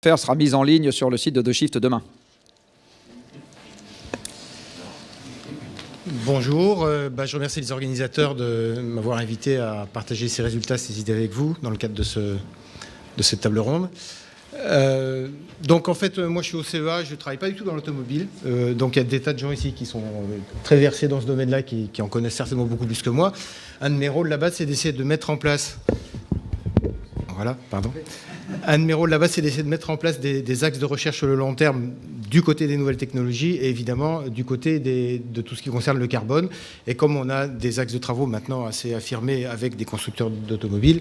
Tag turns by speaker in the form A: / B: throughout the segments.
A: Sera mise en ligne sur le site de DeShift demain.
B: Bonjour, je remercie les organisateurs de m'avoir invité à partager ces résultats, ces idées avec vous dans le cadre de cette table ronde. Donc en fait, moi je suis au CEA, je ne travaille pas du tout dans l'automobile. Donc il y a des tas de gens ici qui sont très versés dans ce domaine-là, qui en connaissent certainement beaucoup plus que moi. Un de mes rôles là-bas, c'est d'essayer de mettre en place... Voilà, pardon. Un de mes rôles là-bas, c'est d'essayer de mettre en place des axes de recherche sur le long terme du côté des nouvelles technologies et évidemment du côté de tout ce qui concerne le carbone. Et comme on a des axes de travaux maintenant assez affirmés avec des constructeurs d'automobiles,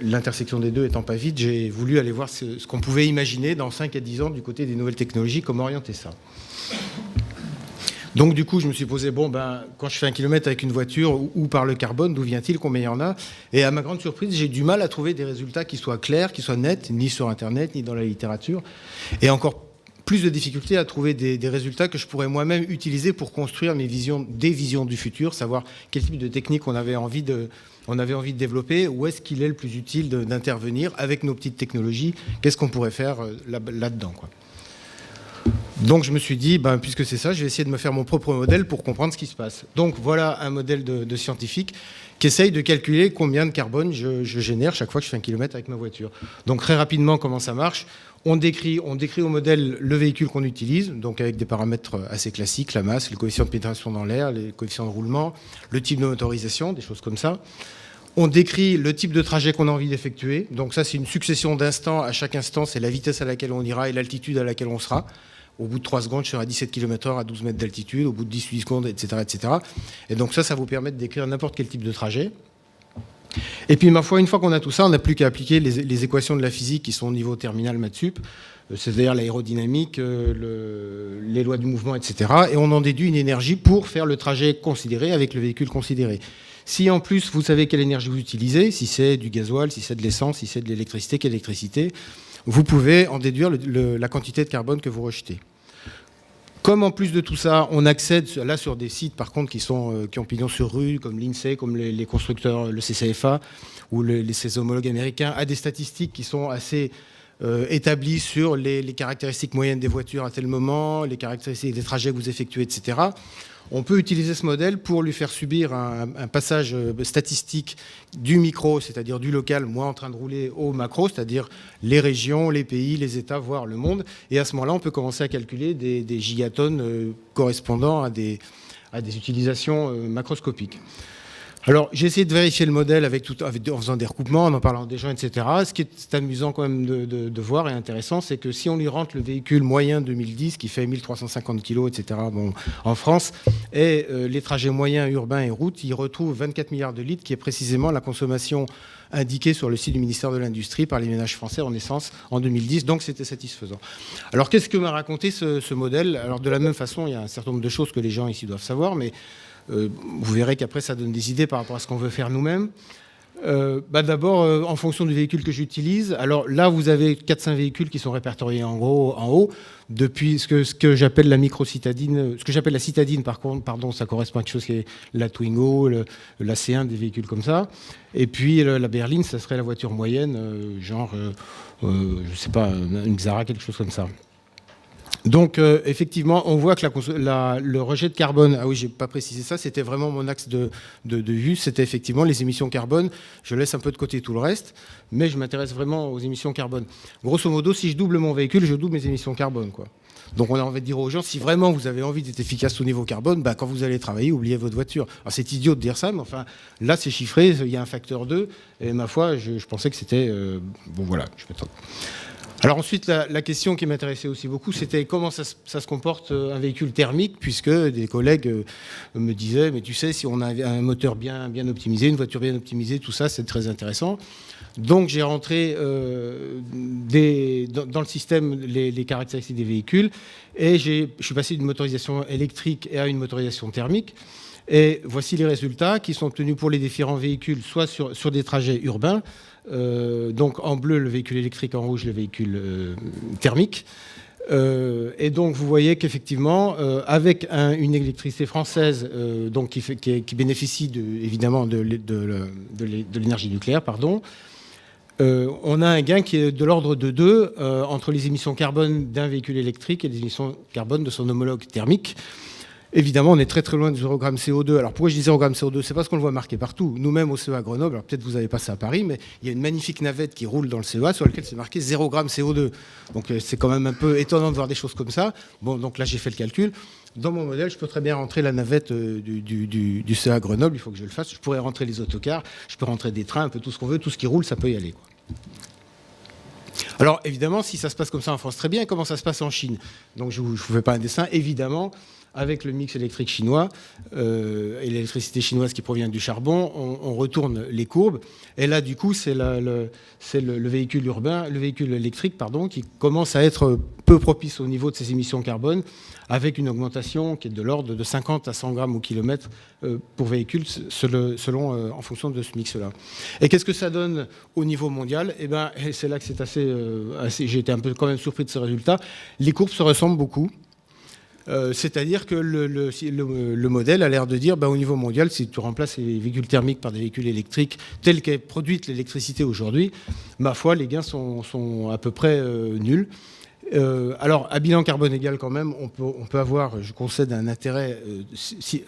B: l'intersection des deux étant pas vide, j'ai voulu aller voir ce qu'on pouvait imaginer dans 5 à 10 ans du côté des nouvelles technologies, comment orienter ça. Donc du coup, je me suis posé, quand je fais 1 kilomètre avec une voiture ou par le carbone, d'où vient-il, combien il y en a? Et à ma grande surprise, j'ai du mal à trouver des résultats qui soient clairs, qui soient nets, ni sur Internet, ni dans la littérature. Et encore plus de difficultés à trouver des résultats que je pourrais moi-même utiliser pour construire des visions du futur, savoir quel type de technique on avait envie de développer, où est-ce qu'il est le plus utile d'intervenir avec nos petites technologies, qu'est-ce qu'on pourrait faire là-dedans, quoi. Donc je me suis dit, puisque c'est ça, je vais essayer de me faire mon propre modèle pour comprendre ce qui se passe. Donc voilà un modèle de scientifique qui essaye de calculer combien de carbone je génère chaque fois que je fais 1 kilomètre avec ma voiture. Donc très rapidement, comment ça marche? On décrit au modèle le véhicule qu'on utilise, donc avec des paramètres assez classiques, la masse, le coefficient de pénétration dans l'air, les coefficients de roulement, le type de motorisation, des choses comme ça. On décrit le type de trajet qu'on a envie d'effectuer. Donc ça, c'est une succession d'instants. À chaque instant, c'est la vitesse à laquelle on ira et l'altitude à laquelle on sera. Au bout de 3 secondes, je serai à 17 km/h à 12 mètres d'altitude. Au bout de 18 secondes, etc., etc. Et donc ça vous permet de décrire n'importe quel type de trajet. Et puis, ma foi, une fois qu'on a tout ça, on n'a plus qu'à appliquer les équations de la physique qui sont au niveau terminal mathsup, c'est-à-dire l'aérodynamique, les lois du mouvement, etc. Et on en déduit une énergie pour faire le trajet considéré avec le véhicule considéré. Si en plus, vous savez quelle énergie vous utilisez, si c'est du gasoil, si c'est de l'essence, si c'est de l'électricité, quelle électricité, vous pouvez en déduire la quantité de carbone que vous rejetez. Comme en plus de tout ça, on accède là sur des sites par contre qui ont pignon sur rue, comme l'INSEE, comme les constructeurs, le CCFA ou ses homologues américains, à des statistiques qui sont assez établies sur les caractéristiques moyennes des voitures à tel moment, les caractéristiques des trajets que vous effectuez, etc. On peut utiliser ce modèle pour lui faire subir un passage statistique du micro, c'est-à-dire du local, moi en train de rouler, au macro, c'est-à-dire les régions, les pays, les États, voire le monde. Et à ce moment-là, on peut commencer à calculer des gigatonnes correspondant à des utilisations macroscopiques. Alors, j'ai essayé de vérifier le modèle en faisant des recoupements, en parlant des gens, etc. Ce qui est amusant quand même de voir et intéressant, c'est que si on lui rentre le véhicule moyen 2010, qui fait 1350 kg, etc., en France, et les trajets moyens urbains et routes, il retrouve 24 milliards de litres, qui est précisément la consommation indiquée sur le site du ministère de l'Industrie par les ménages français en essence en 2010. Donc, c'était satisfaisant. Alors, qu'est-ce que m'a raconté ce modèle? Alors, de la même façon, il y a un certain nombre de choses que les gens ici doivent savoir, mais vous verrez qu'après, ça donne des idées par rapport à ce qu'on veut faire nous-mêmes. D'abord, en fonction du véhicule que j'utilise, alors là, vous avez 4-5 véhicules qui sont répertoriés en haut, depuis ce que j'appelle la micro-citadine, ce que j'appelle la citadine, ça correspond à quelque chose qui est la Twingo, la C1, des véhicules comme ça. Et puis la berline, ça serait la voiture moyenne, je sais pas, une Xara, quelque chose comme ça. Donc, effectivement, on voit que le rejet de carbone, ah oui, j'ai pas précisé ça, c'était vraiment mon axe de vue, c'était effectivement les émissions carbone. Je laisse un peu de côté tout le reste, mais je m'intéresse vraiment aux émissions carbone. Grosso modo, si je double mon véhicule, je double mes émissions carbone, quoi. Donc, on a envie de dire aux gens, si vraiment vous avez envie d'être efficace au niveau carbone, quand vous allez travailler, oubliez votre voiture. Alors, c'est idiot de dire ça, mais enfin, là, c'est chiffré, il y a un facteur 2, et ma foi, je pensais que c'était... bon, voilà, je vais attendre. Alors ensuite, la question qui m'intéressait aussi beaucoup, c'était comment ça se comporte un véhicule thermique, puisque des collègues me disaient, mais tu sais, si on a un moteur bien optimisé, une voiture bien optimisée, tout ça, c'est très intéressant. Donc j'ai rentré dans le système les caractéristiques des véhicules, et je suis passé d'une motorisation électrique à une motorisation thermique. Et voici les résultats qui sont obtenus pour les différents véhicules, soit sur des trajets urbains, donc en bleu le véhicule électrique, en rouge le véhicule thermique. Et donc vous voyez qu'effectivement, avec une électricité française donc qui bénéficie évidemment de l'énergie nucléaire, pardon, on a un gain qui est de l'ordre de 2 entre les émissions carbone d'un véhicule électrique et les émissions carbone de son homologue thermique. Évidemment, on est très très loin du 0 g CO2. Alors pourquoi je dis 0 g CO2 ? C'est parce qu'on le voit marqué partout. Nous-mêmes au CEA à Grenoble, alors peut-être vous n'avez pas ça à Paris, mais il y a une magnifique navette qui roule dans le CEA sur laquelle c'est marqué 0 g CO2. Donc c'est quand même un peu étonnant de voir des choses comme ça. Bon, donc là j'ai fait le calcul. Dans mon modèle, je peux très bien rentrer la navette du CEA Grenoble, il faut que je le fasse. Je pourrais rentrer les autocars, je peux rentrer des trains, un peu tout ce qu'on veut, tout ce qui roule, ça peut y aller, quoi. Alors évidemment, si ça se passe comme ça en France, très bien. Comment ça se passe en Chine ? Donc je ne vous fais pas un dessin. Évidemment, avec le mix électrique chinois et l'électricité chinoise qui provient du charbon, on retourne les courbes. Et là, du coup, c'est le véhicule urbain, le véhicule électrique, pardon, qui commence à être peu propice au niveau de ses émissions carbone, avec une augmentation qui est de l'ordre de 50 à 100 grammes au kilomètre pour véhicule, selon, en fonction de ce mix-là. Et qu'est-ce que ça donne au niveau mondial ? Eh ben, c'est là que c'est assez j'ai été un peu quand même surpris de ce résultat. Les courbes se ressemblent beaucoup. C'est-à-dire que le modèle a l'air de dire, au niveau mondial, si tu remplaces les véhicules thermiques par des véhicules électriques tels qu'est produite l'électricité aujourd'hui, ma foi, les gains sont à peu près nuls. Alors, à bilan carbone égal quand même, on peut avoir, je concède, un intérêt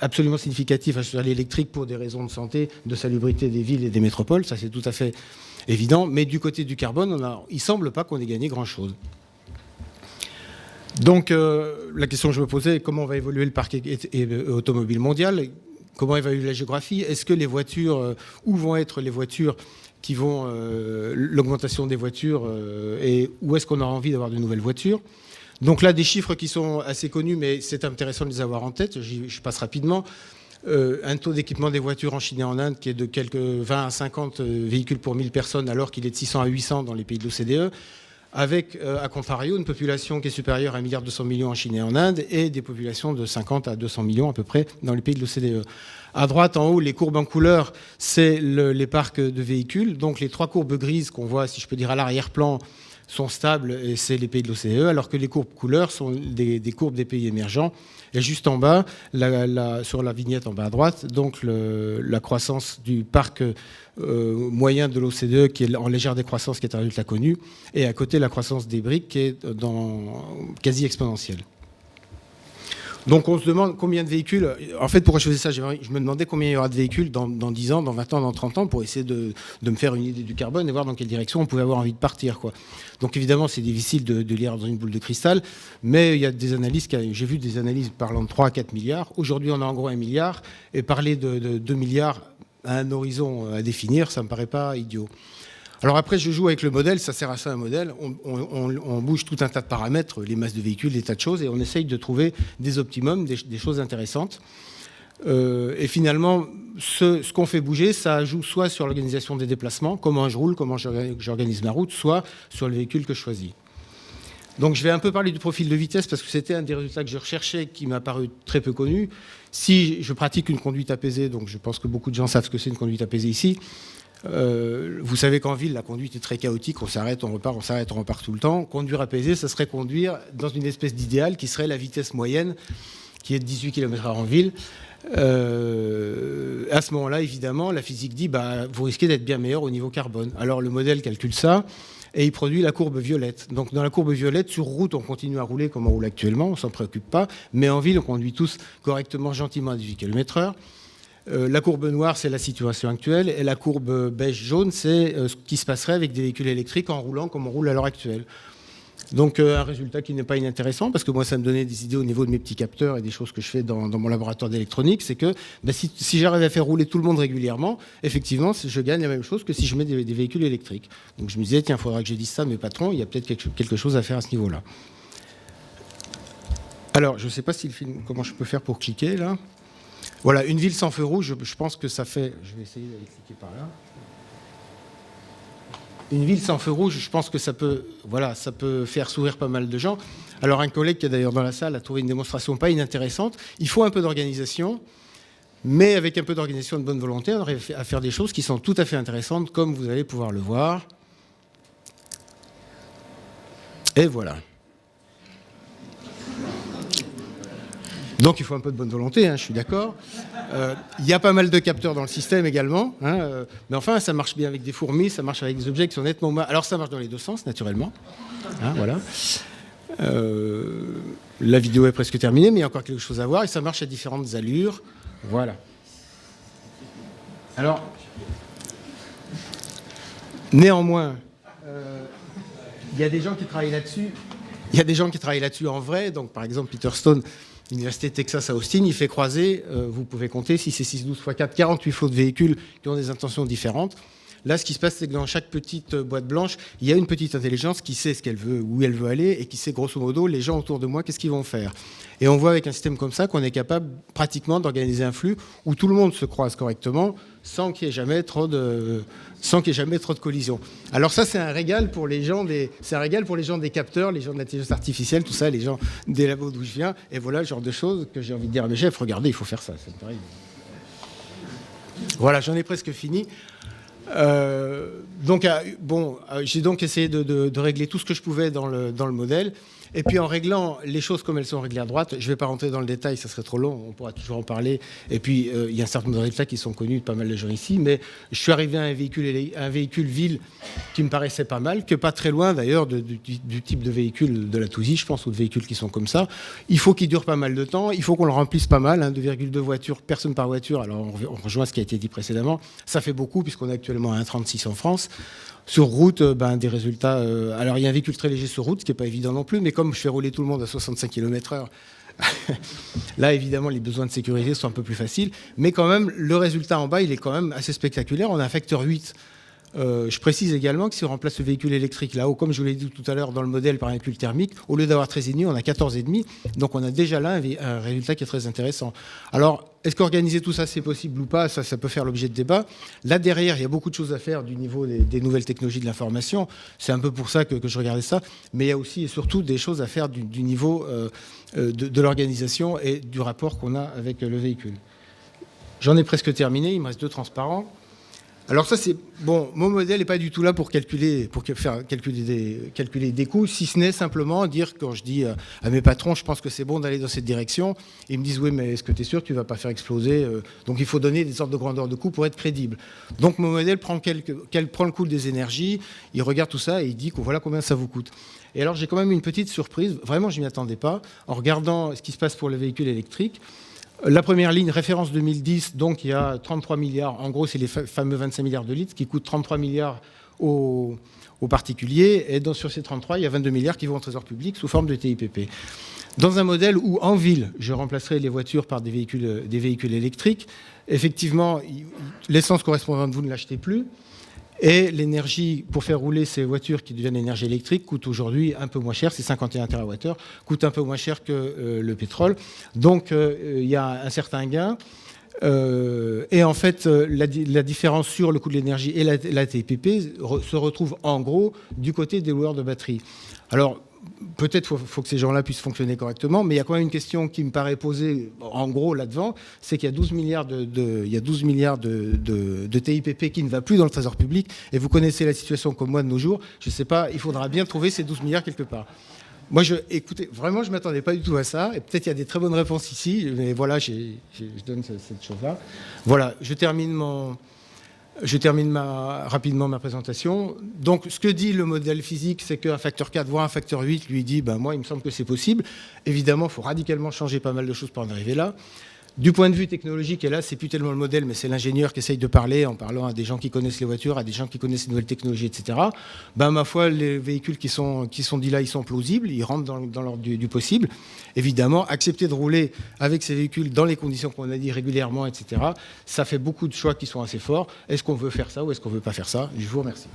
B: absolument significatif à choisir l'électrique pour des raisons de santé, de salubrité des villes et des métropoles, ça c'est tout à fait évident, mais du côté du carbone, il ne semble pas qu'on ait gagné grand-chose. Donc, la question que je me posais est comment va évoluer le parc automobile mondial ? Comment évaluer la géographie ? Est-ce que les voitures, où vont être les voitures qui vont, l'augmentation des voitures et où est-ce qu'on aura envie d'avoir de nouvelles voitures ? Donc là, des chiffres qui sont assez connus, mais c'est intéressant de les avoir en tête. Je passe rapidement. Un taux d'équipement des voitures en Chine et en Inde qui est de quelques 20 à 50 véhicules pour 1000 personnes, alors qu'il est de 600 à 800 dans les pays de l'OCDE. Avec, à contrario, une population qui est supérieure à 1,2 milliard en Chine et en Inde et des populations de 50 à 200 millions à peu près dans les pays de l'OCDE. À droite, en haut, les courbes en couleur, c'est les parcs de véhicules. Donc les 3 courbes grises qu'on voit, si je peux dire, à l'arrière-plan, sont stables et c'est les pays de l'OCDE, alors que les courbes couleurs sont des courbes des pays émergents. Et juste en bas, sur la vignette en bas à droite, donc la croissance du parc moyen de l'OCDE qui est en légère décroissance, qui est un résultat connu, et à côté la croissance des BRIC qui est quasi exponentielle. Donc on se demande combien de véhicules, en fait pourquoi je faisais ça, je me demandais combien il y aura de véhicules dans 10 ans, dans 20 ans, dans 30 ans, pour essayer de me faire une idée du carbone et voir dans quelle direction on pouvait avoir envie de partir, quoi. Donc évidemment c'est difficile de lire dans une boule de cristal, mais il y a des analyses, j'ai vu des analyses parlant de 3 à 4 milliards, aujourd'hui on a en gros 1 milliard, et parler de 2 milliards à un horizon à définir, ça ne me paraît pas idiot. Alors après, je joue avec le modèle, ça sert à ça un modèle, on bouge tout un tas de paramètres, les masses de véhicules, des tas de choses, et on essaye de trouver des optimums, des choses intéressantes. Et finalement, ce qu'on fait bouger, ça joue soit sur l'organisation des déplacements, comment je roule, comment j'organise ma route, soit sur le véhicule que je choisis. Donc je vais un peu parler du profil de vitesse parce que c'était un des résultats que je recherchais qui m'a paru très peu connu. Si je pratique une conduite apaisée, donc je pense que beaucoup de gens savent ce que c'est une conduite apaisée ici, vous savez qu'en ville, la conduite est très chaotique, on s'arrête, on repart, on s'arrête, on repart tout le temps. Conduire apaisé, ça serait conduire dans une espèce d'idéal qui serait la vitesse moyenne, qui est de 18 km/h en ville. À ce moment-là, évidemment, la physique dit vous risquez d'être bien meilleur au niveau carbone. Alors le modèle calcule ça et il produit la courbe violette. Donc dans la courbe violette, sur route, on continue à rouler comme on roule actuellement, on ne s'en préoccupe pas, mais en ville, on conduit tous correctement, gentiment à 18 km/h. La courbe noire, c'est la situation actuelle, et la courbe beige-jaune, c'est ce qui se passerait avec des véhicules électriques en roulant comme on roule à l'heure actuelle. Donc un résultat qui n'est pas inintéressant, parce que moi ça me donnait des idées au niveau de mes petits capteurs et des choses que je fais dans mon laboratoire d'électronique, c'est que si j'arrive à faire rouler tout le monde régulièrement, effectivement je gagne la même chose que si je mets des véhicules électriques. Donc je me disais, tiens, il faudra que je dise ça à mes patrons, il y a peut-être quelque chose à faire à ce niveau-là. Alors je ne sais pas si le film, comment je peux faire pour cliquer là. Voilà, une ville sans feu rouge, je pense que ça fait... Je vais essayer d'aller cliquer par là. Une ville sans feu rouge, je pense que ça peut faire sourire pas mal de gens. Alors un collègue qui est d'ailleurs dans la salle a trouvé une démonstration pas inintéressante. Il faut un peu d'organisation, mais avec un peu d'organisation et de bonne volonté, on arrive à faire des choses qui sont tout à fait intéressantes, comme vous allez pouvoir le voir. Et voilà. Donc il faut un peu de bonne volonté, hein, je suis d'accord. Il y a pas mal de capteurs dans le système également, hein, mais enfin ça marche bien avec des fourmis, ça marche avec des objets qui sont nettement moins... Alors ça marche dans les deux sens, naturellement. Hein, voilà. La vidéo est presque terminée, mais il y a encore quelque chose à voir, et ça marche à différentes allures. Voilà. Alors, néanmoins, il y a des gens qui travaillent là-dessus. Il y a des gens qui travaillent là-dessus en vrai. Donc, par exemple, Peter Stone, Université de Texas à Austin, il fait croiser, vous pouvez compter, si c'est 6, 12 x 4, 48 flots de véhicules qui ont des intentions différentes. Là, ce qui se passe, c'est que dans chaque petite boîte blanche, il y a une petite intelligence qui sait ce qu'elle veut, où elle veut aller, et qui sait grosso modo, les gens autour de moi, qu'est-ce qu'ils vont faire. Et on voit avec un système comme ça qu'on est capable pratiquement d'organiser un flux où tout le monde se croise correctement sans qu'il y ait jamais trop de collisions. Alors ça, c'est un régal pour les gens des capteurs, les gens de l'intelligence artificielle, tout ça, les gens des labos d'où je viens. Et voilà le genre de choses que j'ai envie de dire à mes chefs, regardez, il faut faire ça. C'est pareil. Voilà, j'en ai presque fini. J'ai donc essayé de régler tout ce que je pouvais dans le modèle. Et puis en réglant les choses comme elles sont réglées à droite, je ne vais pas rentrer dans le détail, ça serait trop long, on pourra toujours en parler. Et puis il y a un certain nombre de résultats qui sont connus de pas mal de gens ici, mais je suis arrivé à un véhicule ville qui me paraissait pas mal, que pas très loin d'ailleurs du type de véhicule de la Touzy, je pense, ou de véhicules qui sont comme ça. Il faut qu'il dure pas mal de temps, il faut qu'on le remplisse pas mal, 2,2 voitures, personne par voiture. Alors on rejoint ce qui a été dit précédemment, ça fait beaucoup puisqu'on est actuellement à 1,36 en France. Sur route, des résultats... alors, il y a un véhicule très léger sur route, ce qui n'est pas évident non plus, mais comme je fais rouler tout le monde à 65 km/h, là, évidemment, les besoins de sécurité sont un peu plus faciles. Mais quand même, le résultat en bas, il est quand même assez spectaculaire. On a un facteur 8. Je précise également que si on remplace le véhicule électrique là-haut, comme je vous l'ai dit tout à l'heure dans le modèle par un véhicule thermique, au lieu d'avoir 13,5, on a 14,5. Donc on a déjà là un résultat qui est très intéressant. Alors, est-ce qu'organiser tout ça, c'est possible ou pas? Ça peut faire l'objet de débat. Là, derrière, il y a beaucoup de choses à faire du niveau des nouvelles technologies de l'information. C'est un peu pour ça que je regardais ça. Mais il y a aussi et surtout des choses à faire du niveau de l'organisation et du rapport qu'on a avec le véhicule. J'en ai presque terminé. Il me reste 2 transparents. Alors ça, c'est bon. Mon modèle n'est pas du tout là pour calculer des coûts, si ce n'est simplement dire, quand je dis à mes patrons, je pense que c'est bon d'aller dans cette direction, ils me disent oui, mais est-ce que tu es sûr que tu ne vas pas faire exploser Donc il faut donner des sortes de grandeur de coûts pour être crédible. Donc mon modèle prend le coût des énergies, il regarde tout ça et il dit que voilà combien ça vous coûte. Et alors j'ai quand même une petite surprise, vraiment je ne m'y attendais pas, en regardant ce qui se passe pour les véhicules électriques. La première ligne, référence 2010, donc il y a 33 milliards, en gros c'est les fameux 25 milliards de litres qui coûtent 33 milliards aux particuliers, et sur ces 33, il y a 22 milliards qui vont au trésor public sous forme de TIPP. Dans un modèle où, en ville, je remplacerai les voitures par des véhicules électriques, effectivement, l'essence correspondante, vous ne l'achetez plus, et l'énergie, pour faire rouler ces voitures qui deviennent énergie électrique, coûte aujourd'hui un peu moins cher, c'est 51 TWh, coûte un peu moins cher que le pétrole. Donc il y a un certain gain. Et en fait, la différence sur le coût de l'énergie et la TIPP se retrouve en gros du côté des loueurs de batteries. Alors, peut-être faut que ces gens-là puissent fonctionner correctement, mais il y a quand même une question qui me paraît posée en gros là-devant, c'est qu'il y a 12 milliards de TIPP qui ne va plus dans le trésor public, et vous connaissez la situation comme moi de nos jours, je ne sais pas, il faudra bien trouver ces 12 milliards quelque part. Moi, écoutez, vraiment, je ne m'attendais pas du tout à ça, et peut-être il y a des très bonnes réponses ici, mais voilà, je donne cette chose-là. Voilà, je termine rapidement ma présentation. Donc, ce que dit le modèle physique, c'est qu'un facteur 4, voire un facteur 8, lui dit, moi, il me semble que c'est possible. Évidemment, il faut radicalement changer pas mal de choses pour en arriver là. Du point de vue technologique, et là, c'est plus tellement le modèle, mais c'est l'ingénieur qui essaye de parler en parlant à des gens qui connaissent les voitures, à des gens qui connaissent les nouvelles technologies, etc. Ma foi, les véhicules qui sont dits là, ils sont plausibles, ils rentrent dans l'ordre du possible. Évidemment, accepter de rouler avec ces véhicules dans les conditions qu'on a dit régulièrement, etc., ça fait beaucoup de choix qui sont assez forts. Est-ce qu'on veut faire ça ou est-ce qu'on ne veut pas faire ça? Je vous remercie.